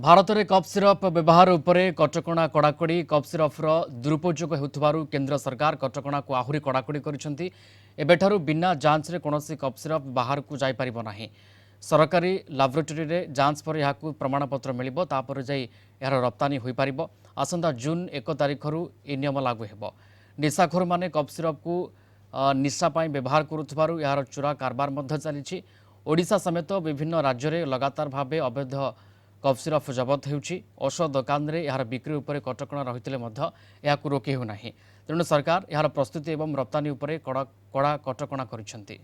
भारत में cough syrup व्यवहार उपरे कटकणा कड़ाकड़ी कफ सिरपर दुरुपयोग होउथिबारु केंद्र सरकार कटकणा को आहुरी कड़ाकड़ी करिसेंति। एबेठारु बिना जांच रे कोनोसी कफ सिरप बाहर को जाई परिबो नाही। सरकारी लैबोरेटरी रे जांच पर याकू प्रमाणपत्र मिलिबो तापर जाई यार रप्तानी होई परिबो। आसंता जून 1 तारिखरु ए नियम लागू हेबो। निशाखोर माने कफ सिरप को निशा पाई व्यवहार करुथिबारु यार चोरा कारबार मध्य चलीछि। ओडिशा समेत विभिन्न राज्य में लगातार भावे अवैध कफ सिरप जबत होउछि। औषध दुकान रे यार बिक्री उपरे कटकणा रहितले मध्य याकू रोके हो नाही। तेणु सरकार यार प्रस्तुति एवं रप्तानी उपरे कड़ा कटकणा करिसेंति।